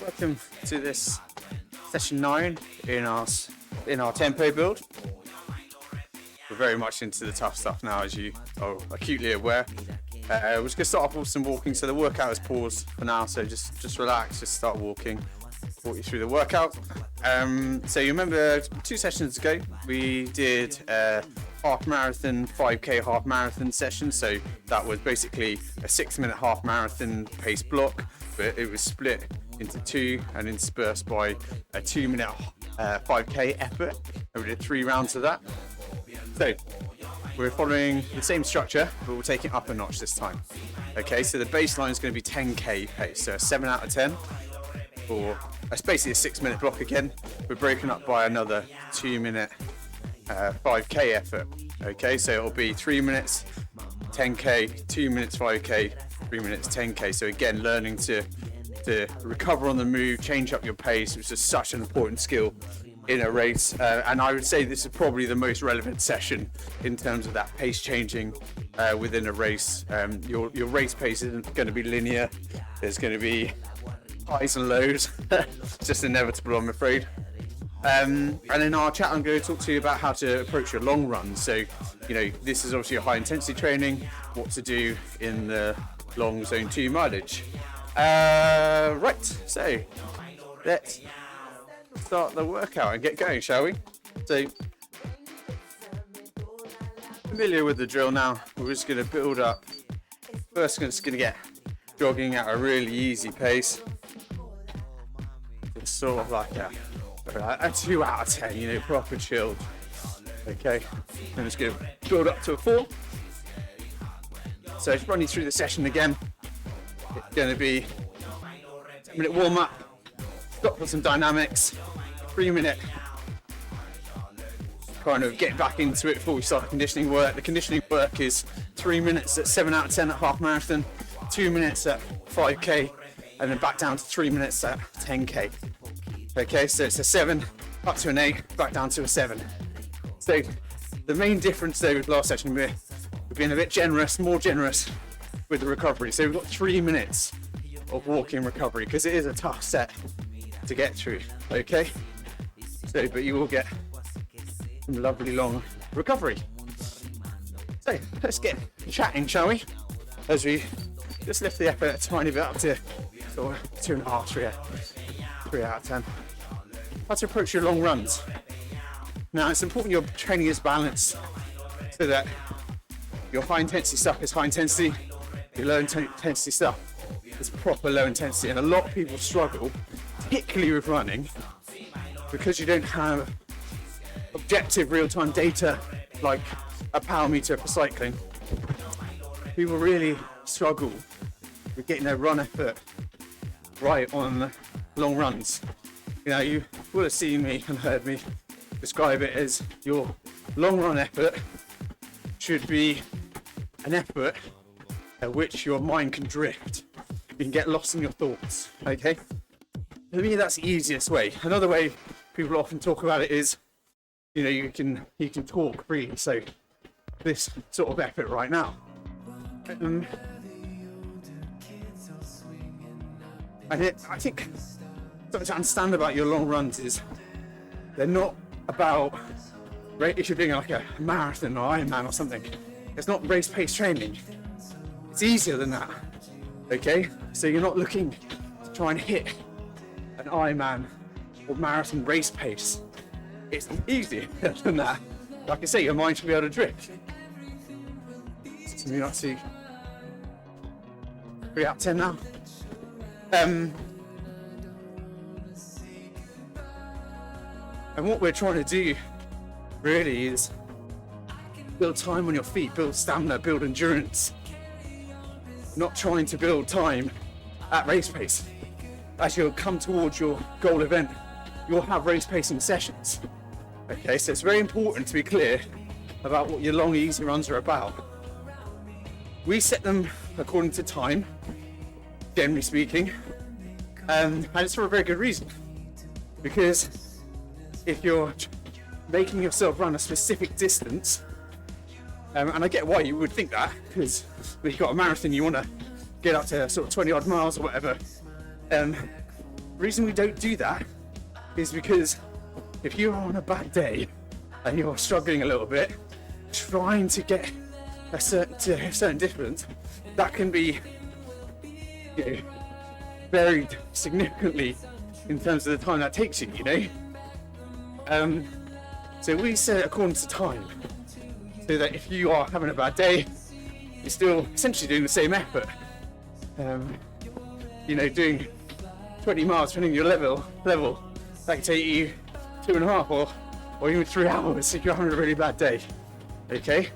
Welcome to this session 9 in our tempo build. We're very much into the tough stuff now, as you are acutely aware. We're just going to start off with some walking, so the workout is paused for now, so just relax, just start walking, walk you through the workout. So you remember 2 sessions ago we did a half marathon, 5k half marathon session, so that was basically a 6-minute half marathon pace block, but it was split into 2 and interspersed by a 2-minute 5k effort, and we did 3 rounds of that. So we're following the same structure, but we'll take it up a notch this time. Okay, so the baseline is going to be 10k pace, so a 7 out of 10, or it's basically a 6-minute block again. We're broken up by another 2-minute 5k effort. Okay, so it'll be 3 minutes 10k, 2 minutes 5k, 3 minutes 10k. So again, learning to recover on the move, change up your pace, which is such an important skill in a race, and I would say this is probably the most relevant session in terms of that pace changing within a race. Your race pace isn't going to be linear. There's going to be highs and lows. It's just inevitable, I'm afraid. And in our chat, I'm going to talk to you about how to approach your long runs. So, you know, this is obviously a high intensity training, what to do in the long zone 2 mileage. Right, so let's start the workout and get going, shall we? So, familiar with the drill now. We're just going to build up. First, we're just going to get jogging at a really easy pace. It's sort of like a 2 out of 10, you know, proper chilled. Okay, I'm just going to build up to a 4. So, just run you through the session again. It's going to be a 10-minute warm-up, stop for some dynamics, 3-minute kind of get back into it before we start conditioning work. The conditioning work is 3 minutes at 7 out of 10 at half marathon, 2 minutes at 5k, and then back down to 3 minutes at 10k. Okay, so it's a 7, up to an 8, back down to a 7. So the main difference though with last session, we're being a bit generous, more generous with the recovery. So we've got 3 minutes of walking recovery because it is a tough set to get through. Okay, so but you will get some lovely long recovery. So let's get chatting, shall we? As we just lift the effort a tiny bit up to sort of 2.5, 3 out of 10. How to approach your long runs. Now it's important your training is balanced so that your high intensity stuff is high intensity, your low intensity stuff is proper low intensity, and a lot of people struggle, particularly with running, because you don't have objective real-time data like a power meter for cycling. People really struggle with getting their run effort right on long runs. You know, you will have seen me and heard me describe it as your long run effort should be an effort at which your mind can drift. You can get lost in your thoughts, okay? For me, that's the easiest way. Another way people often talk about it is, you know, you can talk freely. So this sort of effort right now. And I think something to understand about your long runs is they're not about, if you're doing like a marathon or Ironman or something, it's not race pace training. It's easier than that, okay? So you're not looking to try and hit an Ironman or marathon race pace. It's easier than that. Like I say, your mind should be able to drift. So you're not too 3 out of 10 now. And what we're trying to do really is build time on your feet, build stamina, build endurance. Not trying to build time at race pace. As you'll come towards your goal event, you'll have race pacing sessions. Okay, so it's very important to be clear about what your long, easy runs are about. We set them according to time, generally speaking, and it's for a very good reason. Because if you're making yourself run a specific distance, and I get why you would think that, because when you've got a marathon, you want to get up to sort of 20 odd miles or whatever. reason we don't do that is because if you're on a bad day and you're struggling a little bit, trying to get a certain distance, that can be, you know, varied significantly in terms of the time that takes you, you know. So we set it according to time, so that if you are having a bad day, you're still essentially doing the same effort. You know, doing 20 miles, depending on your level, that can take you 2.5 or even 3 hours if you're having a really bad day. Okay?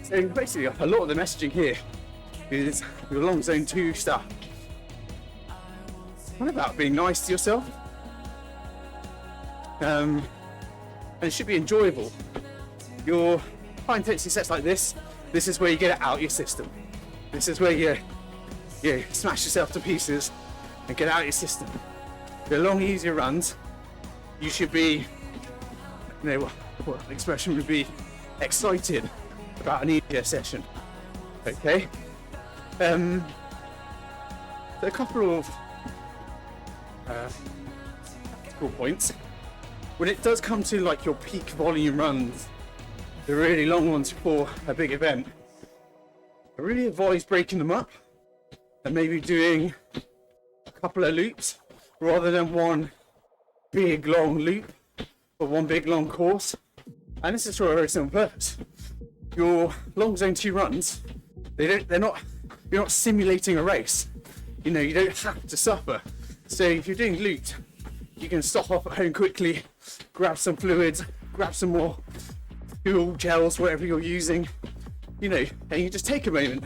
So basically, a lot of the messaging here is your long zone 2 stuff. What about being nice to yourself? And it should be enjoyable. Your high intensity sets like this is where you get it out of your system. This is where you smash yourself to pieces and get out of your system. The long, easier runs, you should be, you know, what the expression would be, excited about an easier session. Okay? So a couple of cool points. When it does come to like your peak volume runs, the really long ones for a big event, I really advise breaking them up and maybe doing a couple of loops rather than one big long loop or one big long course. And this is for a very simple purpose. Your long zone 2 runs, you're not simulating a race. You know, you don't have to suffer. So if you're doing loot, you can stop off at home quickly, grab some fluids, grab some more fuel, gels, whatever you're using, you know, and you just take a moment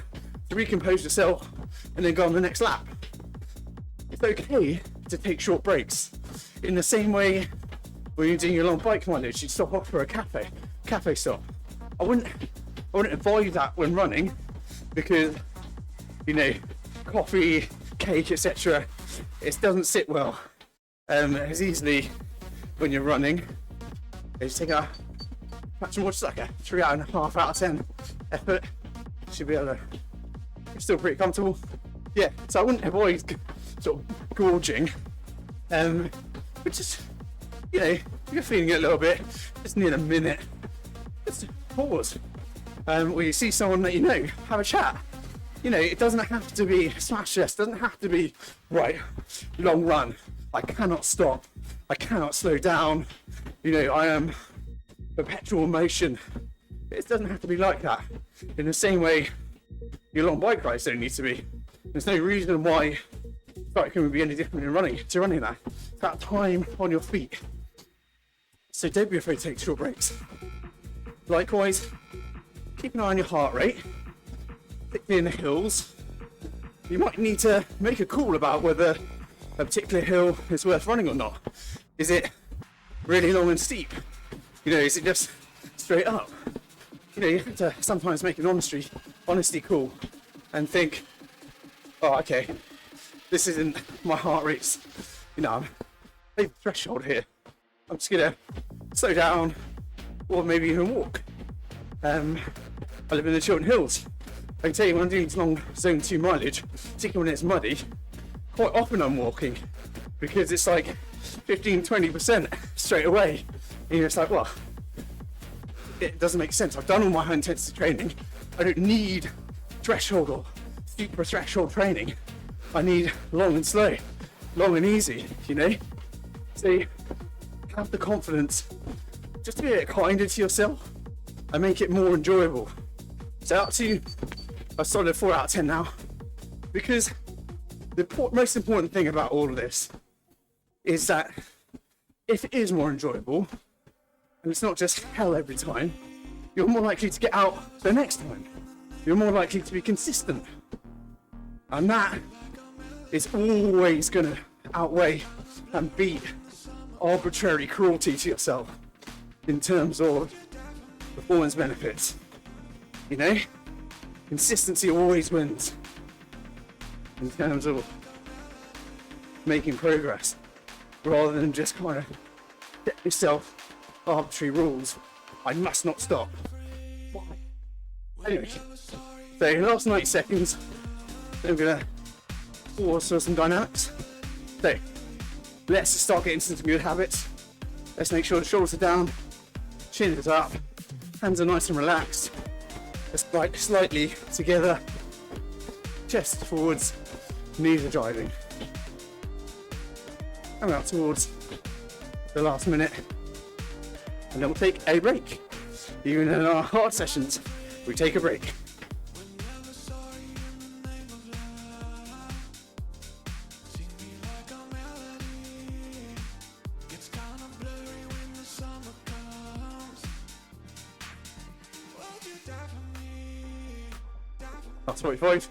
to recompose yourself and then go on the next lap. It's okay to take short breaks. In the same way when you're doing your long bike mileage, you stop off for a cafe stop. I wouldn't avoid that when running because, you know, coffee, cake, etc. It doesn't sit well as easily when you're running. You just take a much more, just like a 3.5 out of 10 effort. Should be able to, it's still pretty comfortable. Yeah, so I wouldn't avoid sort of gorging. But just, you know, if you're feeling it a little bit, just need a minute. Just pause. Or you see someone that you know, have a chat. You know, it doesn't have to be smash this, doesn't have to be, right, long run. I cannot stop. I cannot slow down. You know, I am perpetual motion. It doesn't have to be like that. In the same way, your long bike rides don't need to be. There's no reason why biking would be any different in running that. It's about time on your feet. So don't be afraid to take short breaks. Likewise, keep an eye on your heart rate, particularly in the hills. You might need to make a call about whether a particular hill is worth running or not. Is it really long and steep? You know, is it just straight up? You know, you have to sometimes make an honesty call and think, oh, okay, this isn't my heart rate's, you know, I'm threshold here. I'm just gonna slow down or maybe even walk. I live in the Chiltern Hills. I can tell you when I'm doing long zone 2 mileage, particularly when it's muddy, quite often I'm walking because it's like 15-20% straight away. And you're just like, well, it doesn't make sense. I've done all my high intensity training. I don't need threshold or super threshold training. I need long and slow, long and easy, you know? So have the confidence just to be a bit kinder to yourself and make it more enjoyable. So up to a solid 4 out of 10 now, because the most important thing about all of this is that if it is more enjoyable and it's not just hell every time, you're more likely to get out the next time. You're more likely to be consistent. And that is always going to outweigh and beat arbitrary cruelty to yourself in terms of performance benefits. You know, consistency always wins in terms of making progress, rather than just kind of set yourself arbitrary rules. I must not stop. Why? Anyway, so last 90 seconds, I'm gonna pause for some dynamics. So Let's start getting into some good habits. Let's make sure the shoulders are down, chin is up, hands are nice and relaxed. Let's slightly together, chest forwards, knees are driving. And out towards the last minute. And then we'll take a break. Even in our hard sessions, we take a break. That's 45.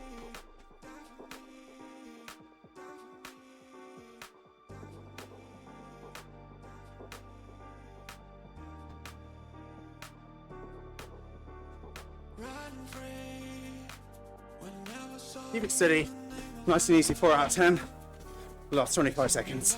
Keep it steady, nice and easy, 4 out of 10. Last 25 seconds.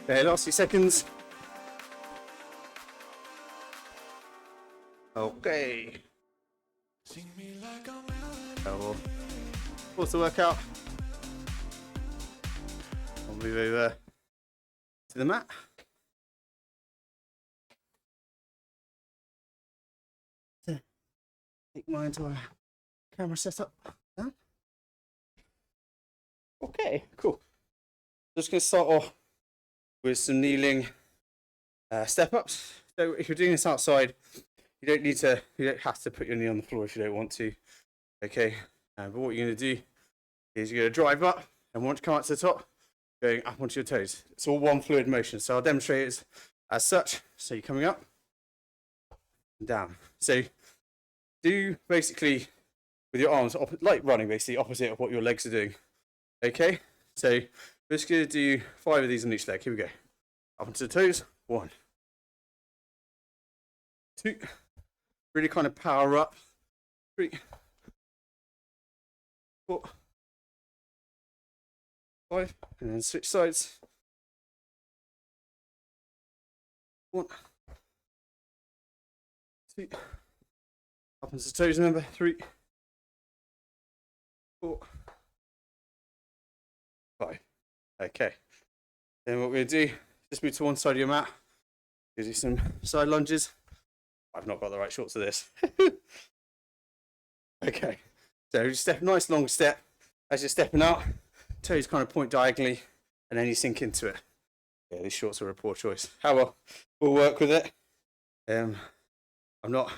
Okay, last few seconds. Okay. So pause the workout. I'll move over to the mat. Take mine into our camera setup. Okay, cool. Just going to start off with some kneeling step ups. So if you're doing this outside, you don't have to put your knee on the floor if you don't want to. Okay, but what you're going to do is you're going to drive up, and once you come up to the top, going up onto your toes. It's all one fluid motion. So I'll demonstrate it as such. So you're coming up and down. So do basically with your arms, like running, basically opposite of what your legs are doing. Okay, so we're just going to do 5 of these on each leg. Here we go. Up onto the toes. 1, 2. Really kind of power up. 3, 4, 5, and then switch sides. 1, 2, up onto the toes, remember. 3, 4, 5. Okay. Then what we're going to do, just move to one side of your mat. Do some side lunges. I've not got the right shorts for this. Okay. So just step, nice long step. As you're stepping out, toes kind of point diagonally, and then you sink into it. Yeah, these shorts are a poor choice. How well, we'll work with it. I'm not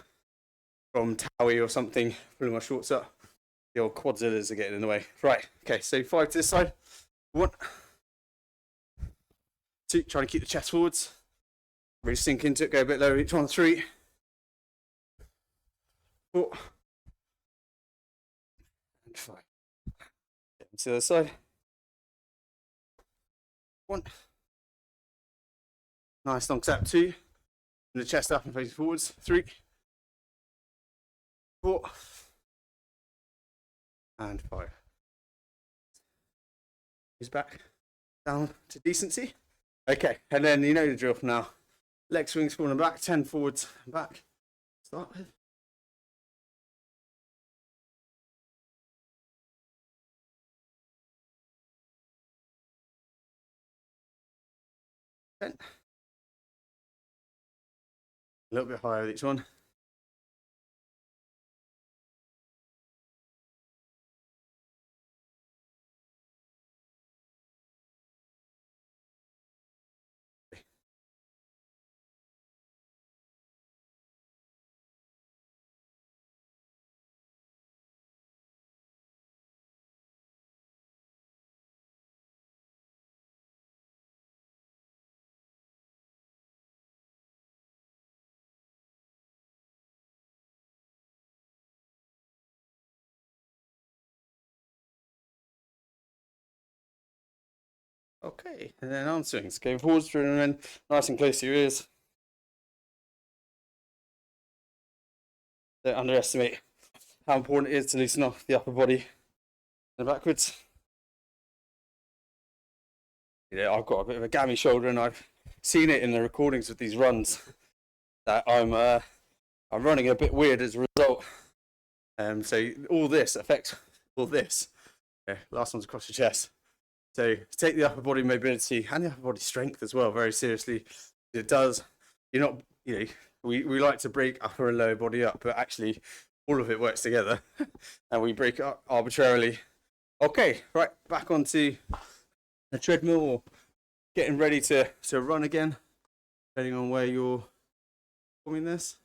from Towie or something, pulling my shorts up. The old quadzillas are getting in the way. Right, okay, so 5 to this side. 1, 2, trying to keep the chest forwards. Really sink into it, go a bit lower each one. 3, 4, and 5. Get to the other side. 1. Nice long step. 2. And the chest up and facing forwards. 3, 4, and 5. He's back down to decency. Okay, and then you know the drill for now. Leg swings forward and back, 10 forwards and back. Start with. 10. A little bit higher with each one. Okay, and then arm swings. Going forwards through and then nice and close to your ears. Don't underestimate how important it is to loosen off the upper body and backwards. You know, I've got a bit of a gammy shoulder, and I've seen it in the recordings of these runs that I'm running a bit weird as a result. So all this affects all this. Okay, last one's across your chest. So take the upper body mobility and the upper body strength as well very seriously. It does. You're not. You know, we like to break upper and lower body up, but actually all of it works together, and we break it up arbitrarily. Okay, right, back onto the treadmill or getting ready to run again, depending on where you're performing this.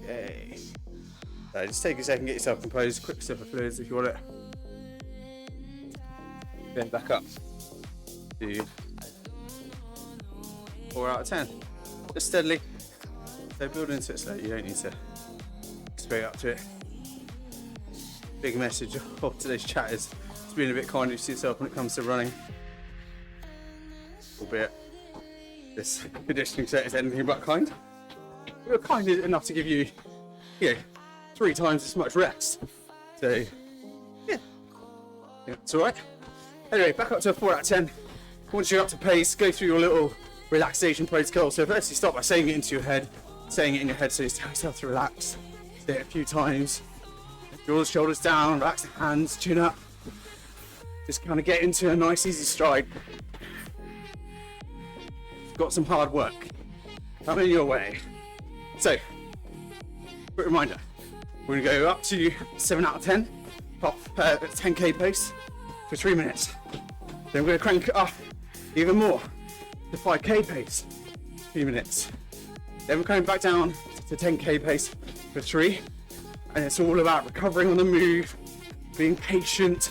Okay. Just take a second, get yourself composed, quick sip of fluids if you want it. Then back up to 4 out of 10. Just steadily. So build into it slowly, you don't need to straight up to it. Big message of today's chat is to being a bit kinder to yourself when it comes to running. Albeit this conditioning set is anything but kind. We're kind enough to give you, 3 times as much rest. So, yeah, it's alright. Anyway, back up to a 4 out of 10. Once you're up to pace, go through your little relaxation protocol. So first you start by saying it into your head, so you tell yourself to relax. Say it a few times. Draw the shoulders down, relax the hands, chin up. Just kind of get into a nice easy stride. You've got some hard work coming your way. So, quick reminder, we're gonna go up to 7 out of 10, top 10k pace for 3 minutes. Then we're gonna crank it up even more to 5k pace, 3 minutes. Then we're coming back down to 10k pace for 3. And it's all about recovering on the move, being patient,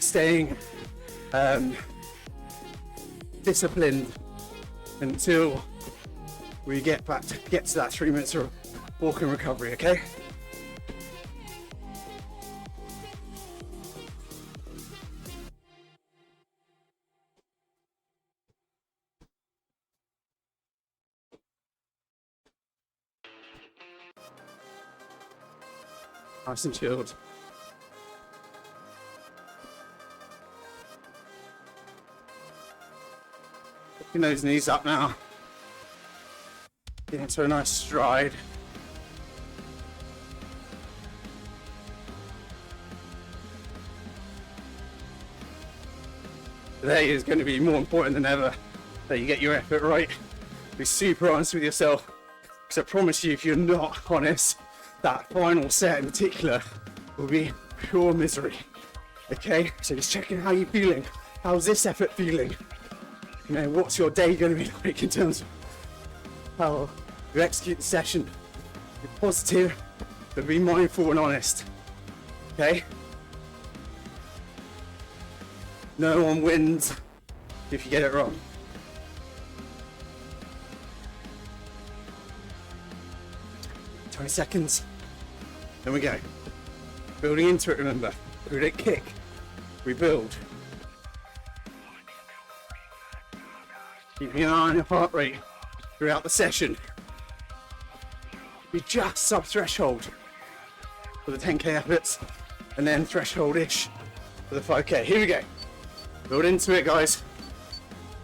staying disciplined until we get to that 3 minutes of walking recovery, okay? Nice and chilled. Picking those knees up now. Get into a nice stride. Today is going to be more important than ever that you get your effort right. Be super honest with yourself, because I promise you, if you're not honest, that final set in particular will be pure misery. Okay, so just checking how you're feeling. How's this effort feeling? You know, what's your day going to be like in terms of how you execute the session? Be positive, but be mindful and honest. Okay? No one wins if you get it wrong. "20 seconds. Then we go. Building into it, remember. We don't kick. We build. Keeping an eye on your heart rate throughout the session. Be just sub-threshold for the 10k efforts, and then threshold-ish for the 5k. Here we go. Build into it, guys.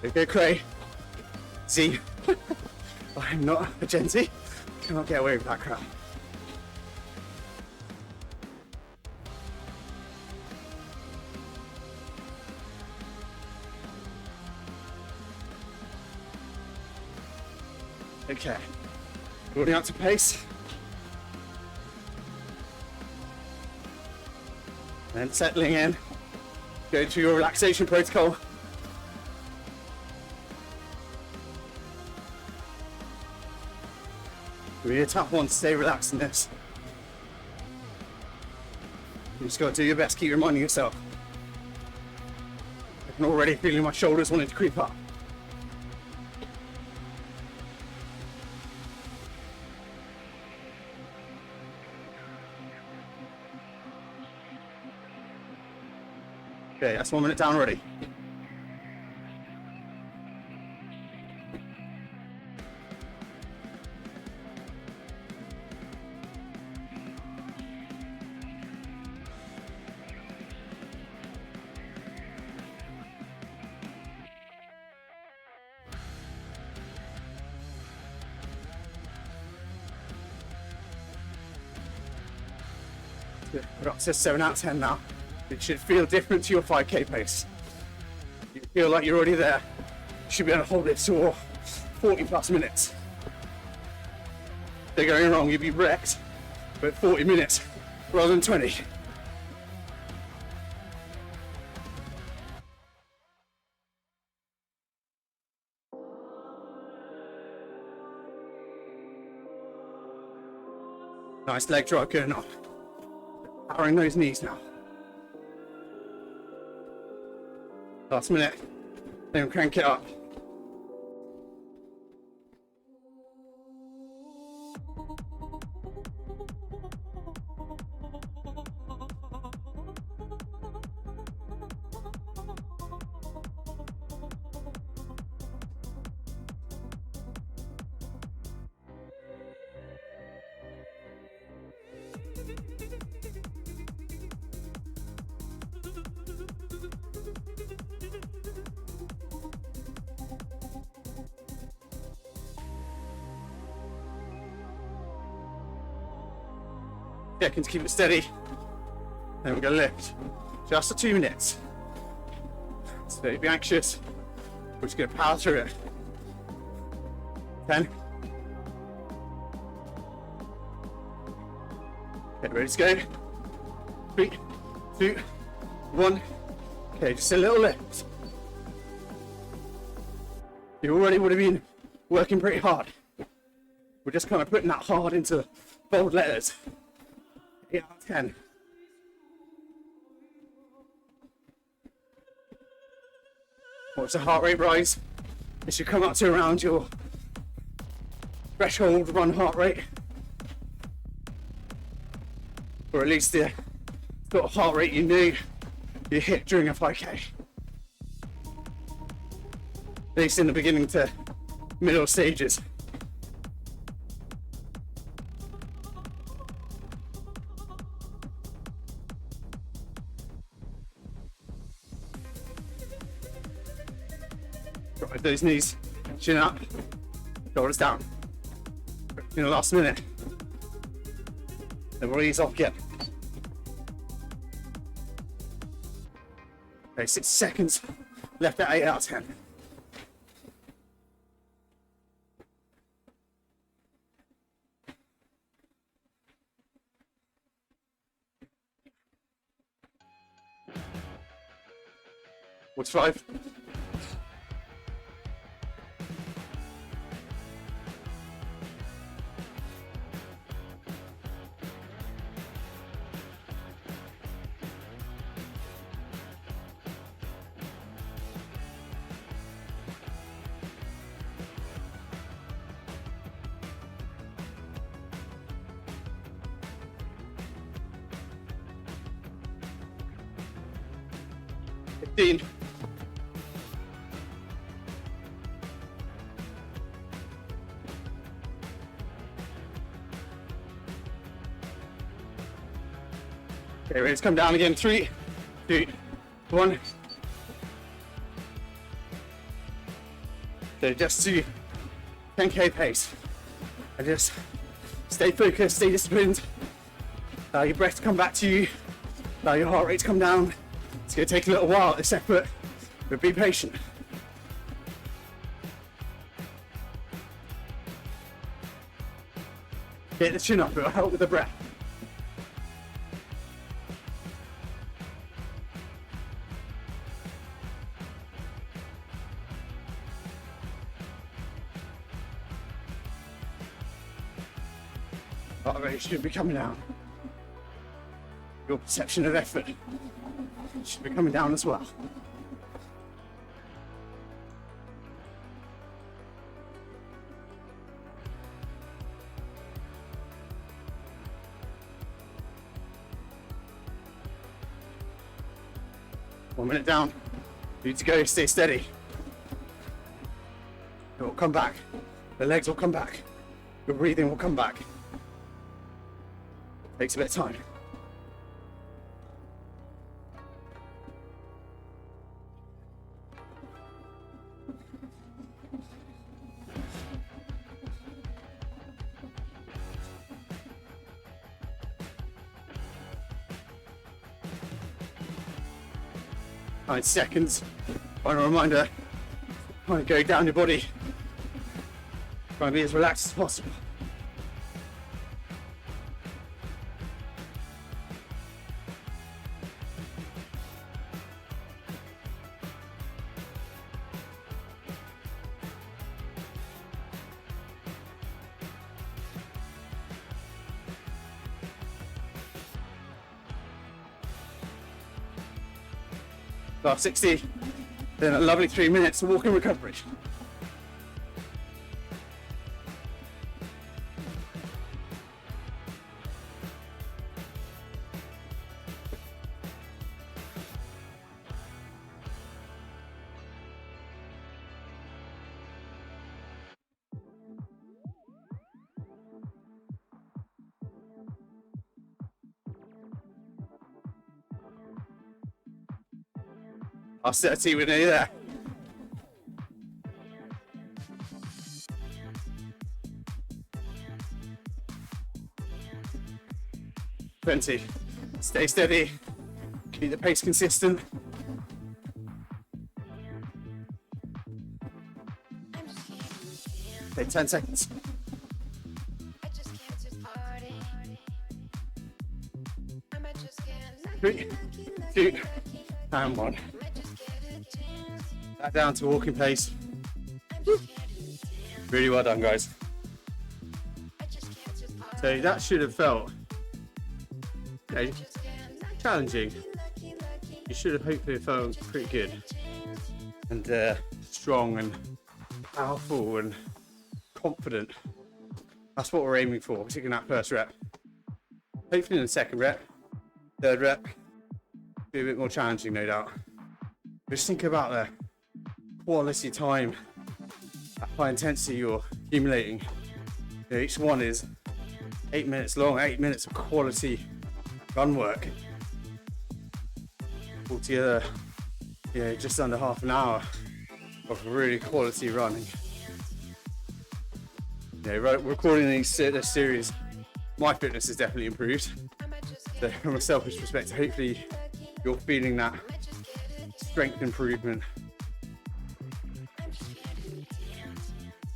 Don't go cray. See, I'm not a genty. Cannot get away with that crap. Okay, building up to pace. And settling in. Go to your relaxation protocol. It'll be a tough one to stay relaxed in this. You just got to do your best, keep reminding yourself. I can already feeling my shoulders wanting to creep up. Okay, that's 1 minute down already. We're up to 7 out of 10 now. It should feel different to your 5k pace. You feel like you're already there. You should be able to hold it for 40 plus minutes. If they're going wrong, you'll be wrecked, but 40 minutes rather than 20. Nice leg drive going on. Powering those knees now. Last minute, then crank it up. Seconds, keep it steady. Then we're gonna lift. Just for 2 minutes. So don't be anxious. We're just gonna power through it. 10. Okay, ready to go. 3, 2, 1. Okay, just a little lift. You already would have been working pretty hard. We're just kind of putting that hard into bold letters. 8 out of 10. Watch the heart rate rise. It should come up to around your threshold run heart rate. Or at least the sort of heart rate you knew you hit during a 5k. At least in the beginning to middle stages. Drive those knees, chin up, shoulders down. In the last minute, then we'll ease off again. Okay, 6 seconds left at 8 out of 10. What's 5? Okay, ready to come down again. 3, 2, 1. So just to 10k pace. And just stay focused, stay disciplined. Allow your breath to come back to you. Allow your heart rate to come down. It's going to take a little while, this effort, but be patient. Get the chin up, it'll help with the breath. Heart rate should be coming down. Your perception of effort should be coming down as well. One minute down. You need to go, stay steady. It will come back. The legs will come back. Your breathing will come back. Takes a bit of time. 9 seconds. Final reminder, try and go down your body. Try and be as relaxed as possible. Last 60, then a lovely 3 minutes of walking recovery. I'll set a team with you there. Plenty. Stay steady. Keep the pace consistent. Okay, 10 seconds. 3, 2, and 1. Back down to walking pace. Really well done, guys. So that should have felt challenging. You should have hopefully felt pretty good and strong and powerful and confident. That's what we're aiming for, particularly in that first rep. Hopefully in the second rep, third rep, be a bit more challenging, no doubt. But just think about the quality time at high intensity you're accumulating. You know, each one is 8 minutes long, 8 minutes of quality run work. Altogether, you know, just under half an hour of really quality running. You know, recording this series, my fitness has definitely improved. So from a selfish perspective, hopefully you're feeling that strength improvement.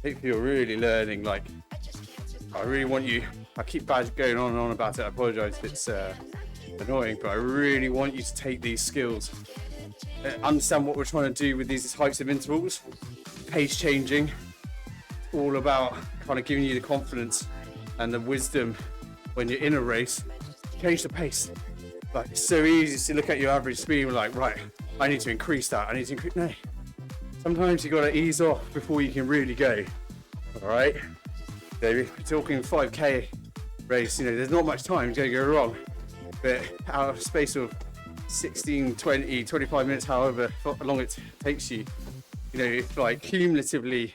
Hopefully you're really learning, like, I really want you, I keep going on and on about it, I apologise if it's annoying, but I really want you to take these skills, understand what we're trying to do with these types of intervals, pace changing, all about kind of giving you the confidence and the wisdom when you're in a race, change the pace. Like, it's so easy to look at your average speed and like, right, I need to increase that, I need to increase, no. Sometimes you got to ease off before you can really go, all right? So if you're talking 5k race, you know, there's not much time to go wrong, but out of a space of 16, 20, 25 minutes, however long it takes you, you know, if like cumulatively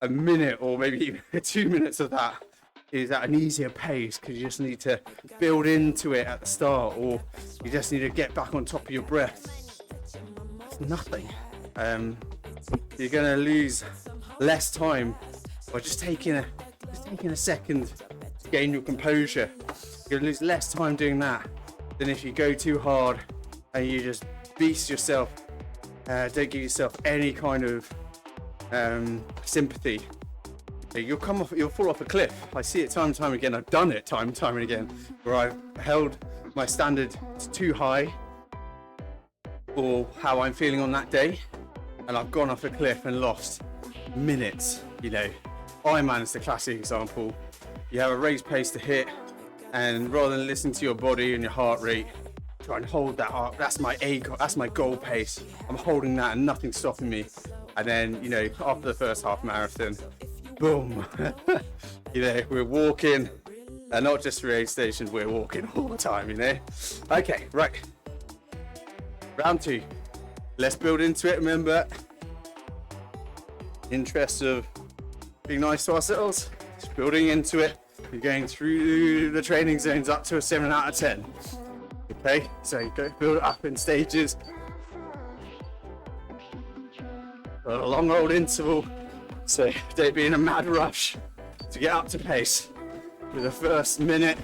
a minute or maybe even 2 minutes of that is at an easier pace because you just need to build into it at the start, or you just need to get back on top of your breath. It's nothing. You're gonna lose less time by just taking a second to gain your composure. You're gonna lose less time doing that than if you go too hard and you just beast yourself. Don't give yourself any kind of sympathy. You'll fall off a cliff. I see it time and time again. I've done it time and time again, where I've held my standard too high or how I'm feeling on that day, and I've gone off a cliff and lost minutes. You know, Ironman is the classic example. You have a race pace to hit, and rather than listening to your body and your heart rate, try and hold that up. That's my goal pace. I'm holding that and nothing's stopping me. And then, you know, after the first half marathon, boom, you know, we're walking, and not just through aid stations, we're walking all the time, you know. Okay, right. Round 2. Let's build into it. Remember, interest of being nice to ourselves, just building into it. You're going through the training zones up to a 7 out of 10. Okay, so you go build it up in stages. A long old interval, so don't be in a mad rush to get up to pace with the first minute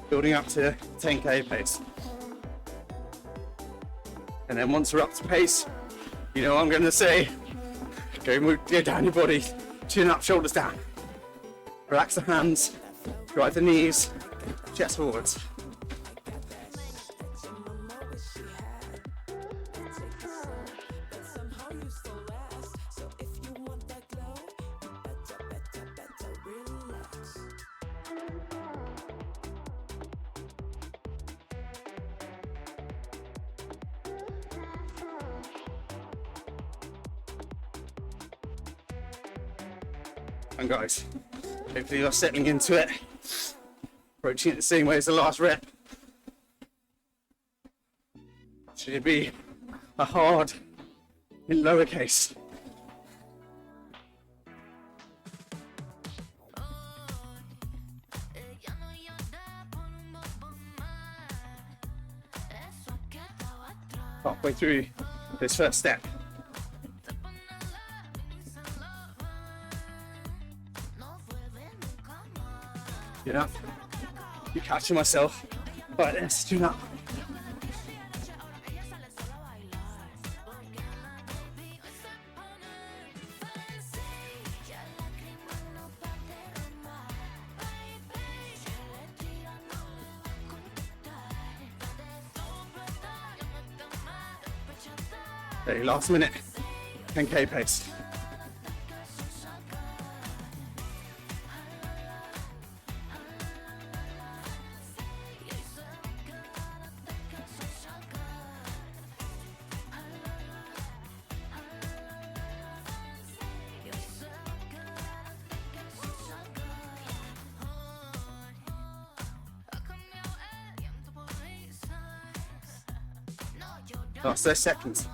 building up to 10k pace. And then once we're up to pace, you know what I'm going to say, go down your body, chin up, shoulders down. Relax the hands, drive the knees, chest forwards. And guys, hopefully you're settling into it, approaching it the same way as the last rep. Should it be a hard in lowercase? Halfway through this first step. You know, you're catching myself, but let's tune up. Okay, last minute, 10k pace. Last 30 seconds.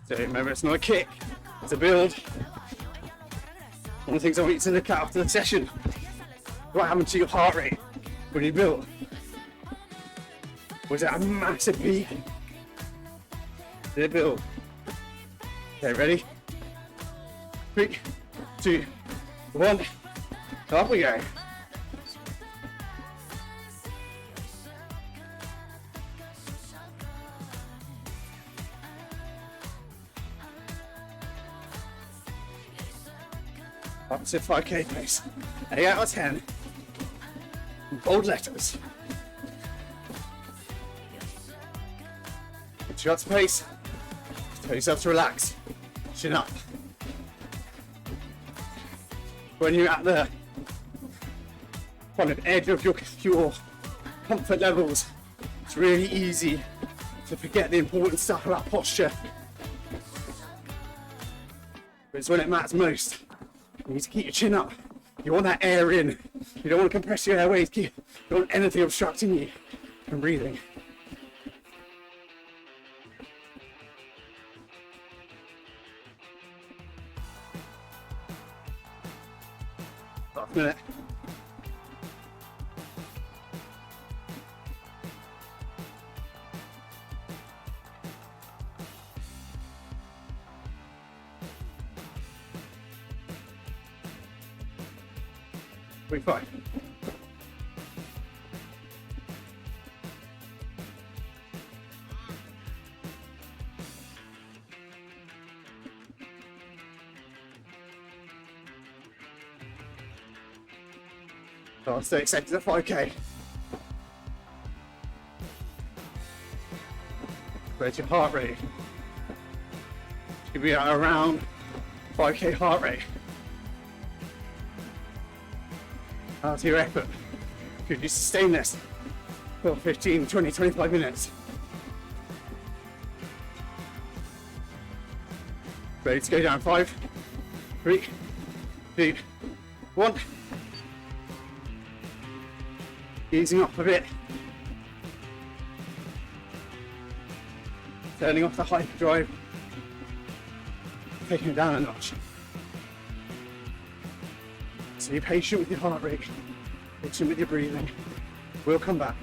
So remember, it's not a kick, it's a build. One of the things I want you to look at after the session, what happened to your heart rate when you build? Was it a massive peak? Did it build? Okay, ready? 3, 2, 1, up we go. Up to 5k pace. 8 out of 10. Bold letters. Put you up to pace. Tell yourself to relax. Chin up. When you're at the kind of edge of your comfort levels, it's really easy to forget the important stuff about posture. But it's when it matters most. You need to keep your chin up. You want that air in. You don't want to compress your airways. You don't want anything obstructing you from breathing. Last minute. We're fine. Last 30 seconds at 5k. Where's your heart rate? Should be at around 5k heart rate. How's your effort? Could you sustain this for 15, 20, 25 minutes? Ready to go down. 5, 3, 2, 1. Easing up a bit. Turning off the hyperdrive. Taking it down a notch. So be patient with your heart rate, patient with your breathing. We'll come back.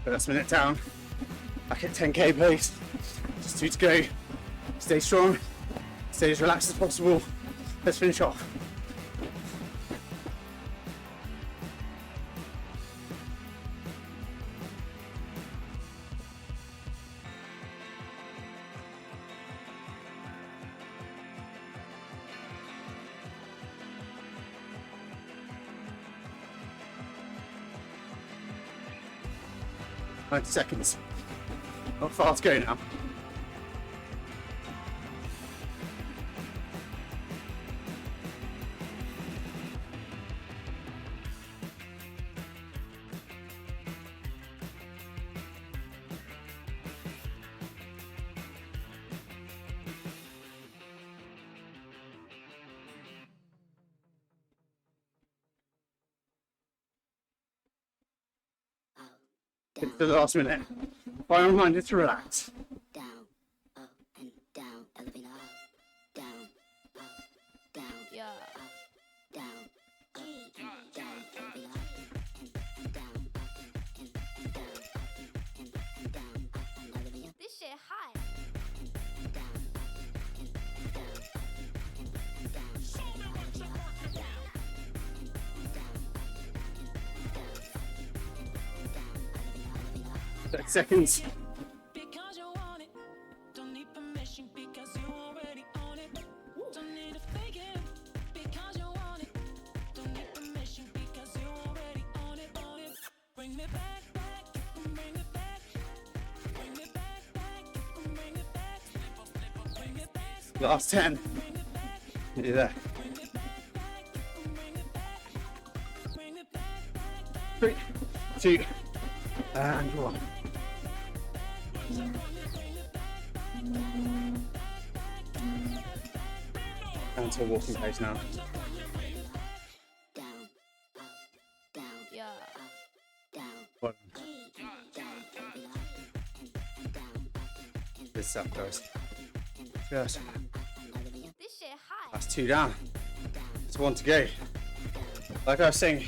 First minute down. Back at 10k pace. Just 2 to go. Stay strong. Stay as relaxed as possible. Let's finish off. Seconds. Not far to go now. It's the last minute. Final reminder to relax. Down, up and down, elevator up, down, down, yeah, up, down, up and down, elevator up and down, up and down, up and down, up and elevator. This shit high. And down, up and down, up and down, elevator up, down, and down, and down, and down, elevator up. 30 seconds. Because you want it, don't need permission because you already own it. Don't need to fake it because you want it. Don't need permission because you already own it, own it. Bring me back, back, bring it back. Bring me back, back, bring it back. Bring it back. Last 10. You're there. 3, 2, and 1. Down to a walking pace now. Down, up, down, yeah, up, down, Well, down, elevator up, and down, up good stuff, guys. Yes. This shit high. That's 2 down. It's 1 to go. Like I was saying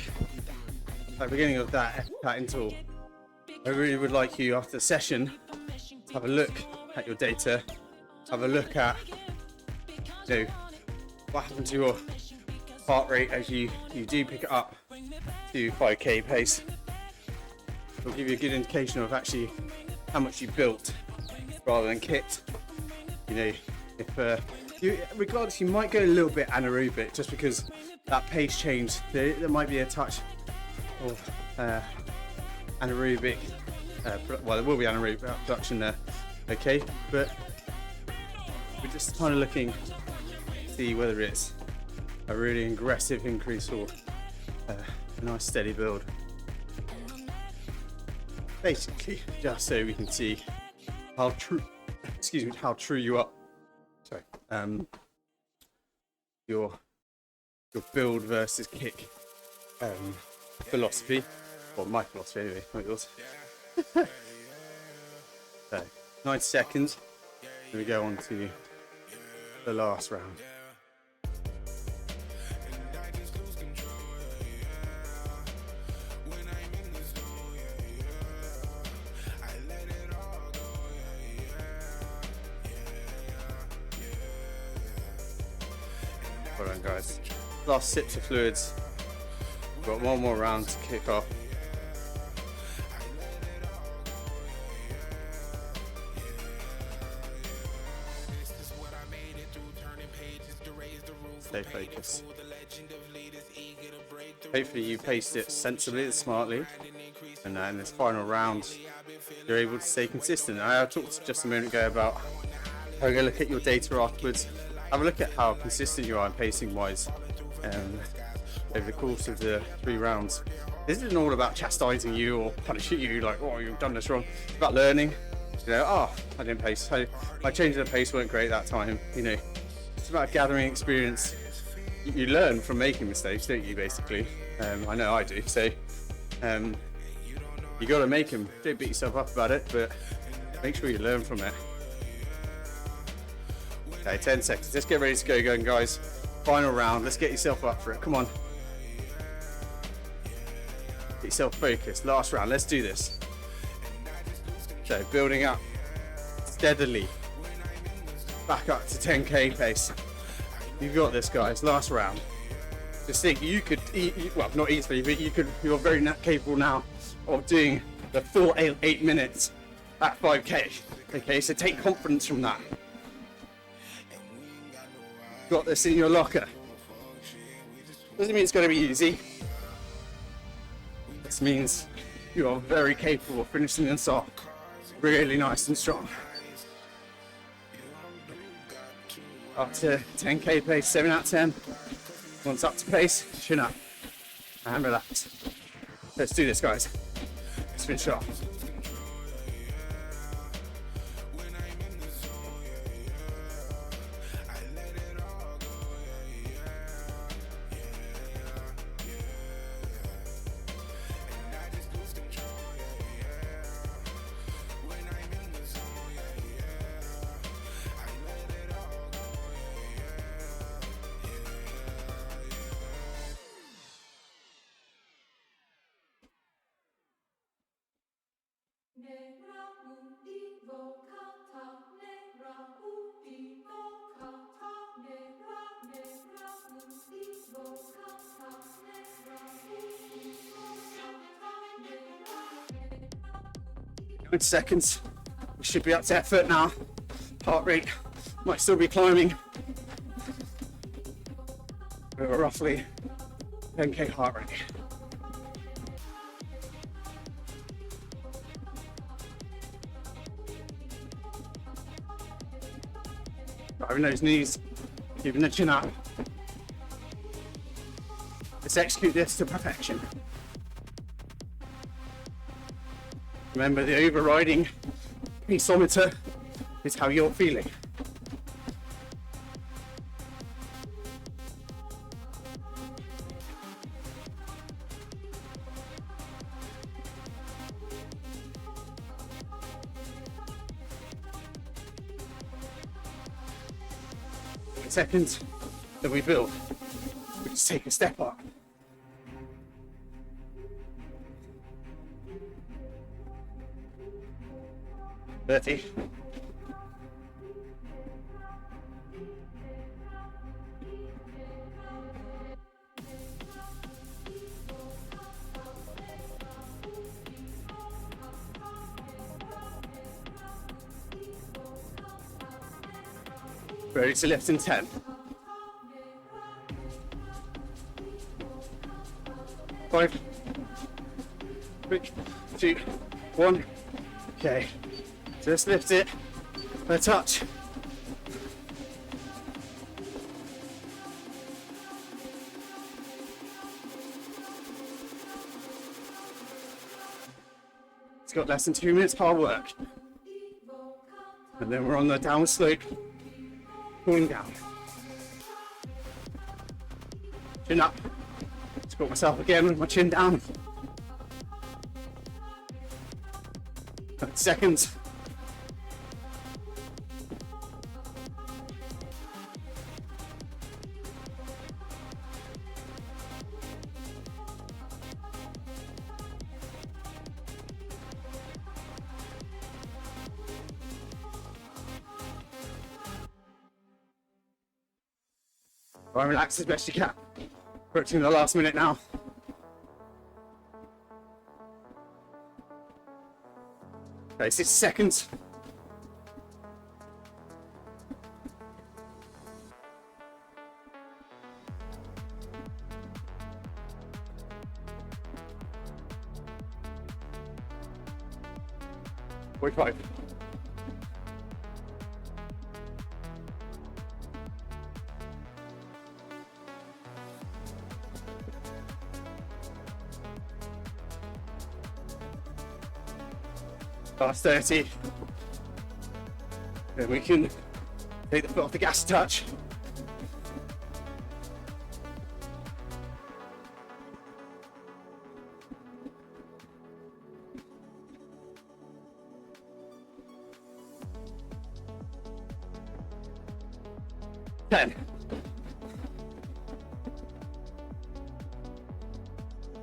at the beginning of that interval, I really would like you after the session to have a look at your data, have a look at, you know, what happened to your heart rate as you do pick it up to 5k pace. It'll give you a good indication of actually how much you built rather than kicked. You know, if regardless, you might go a little bit anaerobic just because that pace change. There might be a touch of anaerobic. Well, there will be anaerobic production there. Okay, but we're just kind of looking to see whether it's a really aggressive increase or a nice steady build. Basically, just so we can see how true, how true you are. Sorry, your build versus kick philosophy, or my philosophy anyway, not yours. So, 90 seconds, and we go on to the last round. Well done, guys. Last sips of fluids. We've got one more round to kick off. Stay focused. Hopefully you paced it sensibly and smartly, and in this final round you're able to stay consistent. I talked just a moment ago about having a look at your data afterwards. Have a look at how consistent you are in pacing wise over the course of the 3 rounds. This isn't all about chastising you or punishing you like, oh, you've done this wrong. It's about learning. You know, oh, I didn't pace. My change of the pace weren't great that time. You know, it's about gathering experience. You learn from making mistakes, don't you, basically? I know I do. So you got to make them. Don't beat yourself up about it, but make sure you learn from it. Okay, 10 seconds. Let's get ready to go, guys. Final round. Let's get yourself up for it. Come on. yourself focused. Last round, let's do this. So building up steadily back up to 10k pace. You've got this, guys. Last round. Just think you could, well, not easily, but you're very capable now of doing the full 8 minutes at 5k. Okay, so take confidence from that. Got this in your locker. Doesn't mean it's going to be easy. This means you are very capable of finishing this off really nice and strong. Up to 10k pace, 7 out of 10. Once up to pace, chin up and relax. Let's do this, guys. Let's finish it off. Negra udivo kata, negra udivo kata, negra udivo kata, negra udivo kata, 20 seconds. We should be up to effort now. Heart rate might still be climbing. We're roughly 10k heart rate. Driving those knees, keeping the chin up. Let's execute this to perfection. Remember, the overriding paceometer is how you're feeling. Seconds, then we build. We just take a step up. Thirty. Ready to lift in 10. 5, 3, 2, 1. Okay, just lift it. A touch. It's got less than 2 minutes hard work. And then we're on the downward slope. Cooling down. Chin up. Support myself again with my chin down. 30 seconds. Try and relax as best you can. Approaching the last minute now. Okay, 60 seconds. Five. Last 30. Then we can take the foot off the gas a touch. Ten.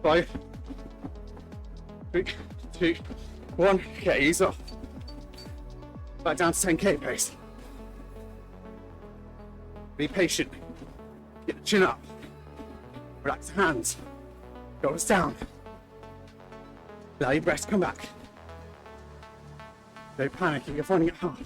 5, 3, 2, 1. Okay, ease off. Back down to 10k pace. Be patient. Get the chin up. Relax the hands. Goes down. Allow your breath to come back. Don't panic if you're finding it hard.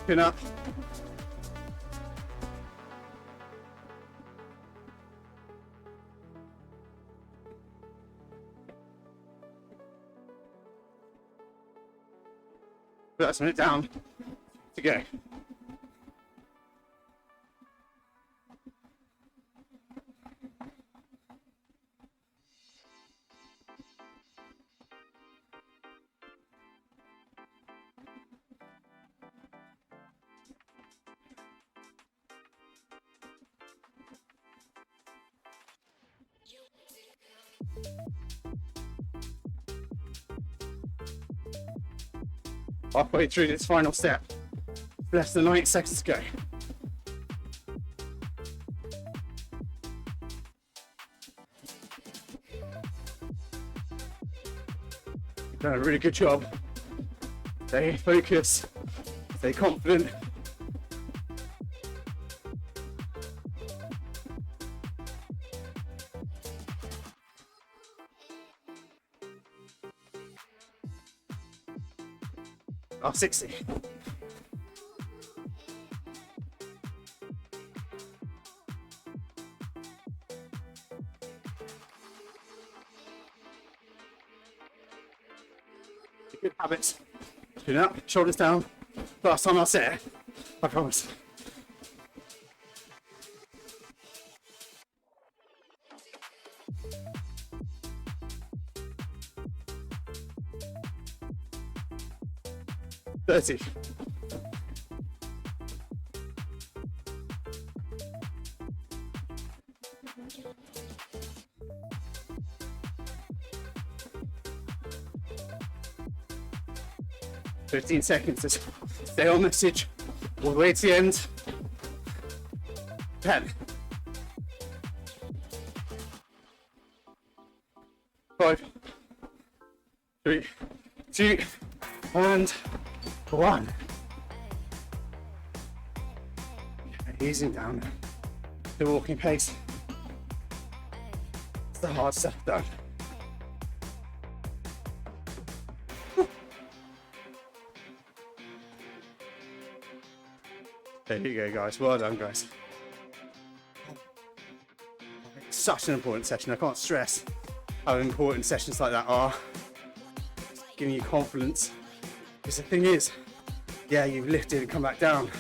Chin up. Relax it down to go. Halfway through this final step, less than 9 seconds to go. You've done a really good job. Stay focused, stay confident. Oh, 60. Good habits. Chin up, shoulders down. Last time I'll say it, I promise. Thirty. "15 seconds to stay on message all the way to the end. 10. 5, 3, 2, and 1. Easing down the walking pace. It's the hard stuff done. There you go, guys. Well done, guys. It's such an important session. I can't stress how important sessions like that are. It's giving you confidence. Because the thing is, yeah, you've lifted and come back down.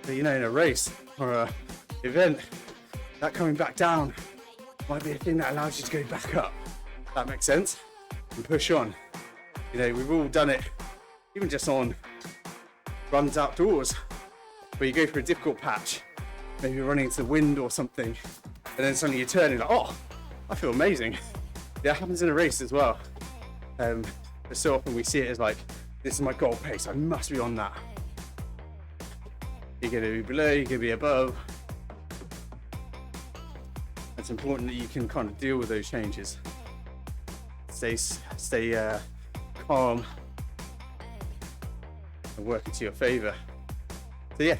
But you know, in a race or a event, that coming back down might be a thing that allows you to go back up. That makes sense? And push on. You know, we've all done it, even just on runs outdoors, where you go for a difficult patch, maybe you're running into the wind or something, and then suddenly you turn and you're like, oh, I feel amazing. That happens in a race as well. But so often we see it as like, this is my goal pace, I must be on that. You're going to be below, you're going to be above. It's important that you can kind of deal with those changes. Stay calm and work into your favour. So yeah,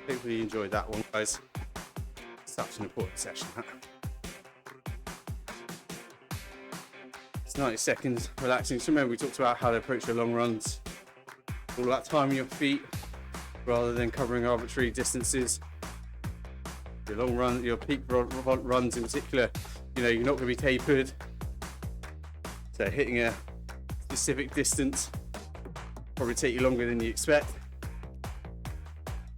hopefully you enjoyed that one, guys. Such an important session. It's 90 seconds relaxing. So remember, we talked about how to approach your long runs. All that time on your feet, rather than covering arbitrary distances. Your long run, your peak runs in particular, you know, you're not going to be tapered. So hitting a specific distance probably take you longer than you expect.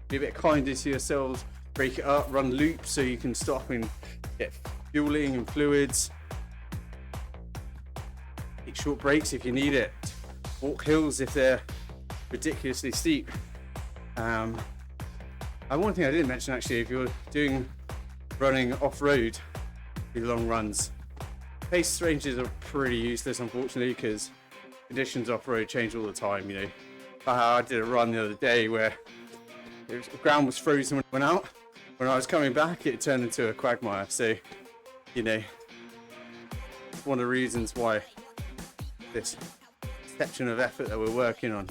Be a bit kinder to yourselves, break it up, run loops so you can stop and get fueling and fluids. take short breaks if you need it, walk hills if they're ridiculously steep. And one thing I didn't mention actually, if you're running off-road, do long runs, pace ranges are pretty useless unfortunately, because conditions off-road change all the time. You know, I did a run the other day where the ground was frozen when I went out. When I was coming back, it turned into a quagmire. So, you know, it's one of the reasons why this section of effort that we're working on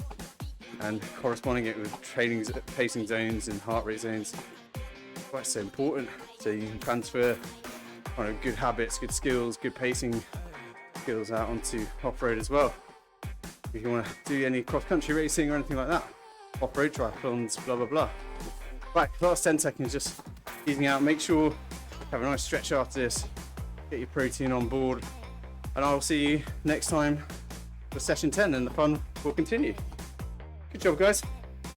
and corresponding it with training, pacing zones and heart rate zones, quite so important. So you can transfer kind of good habits, good skills, good pacing skills out onto off-road as well. If you want to do any cross-country racing or anything like that, off-road triathlons, blah blah blah. Right, last 10 seconds, just easing out. Make sure you have a nice stretch after this, get your protein on board, and I'll see you next time for session 10 and the fun will continue. Good job guys.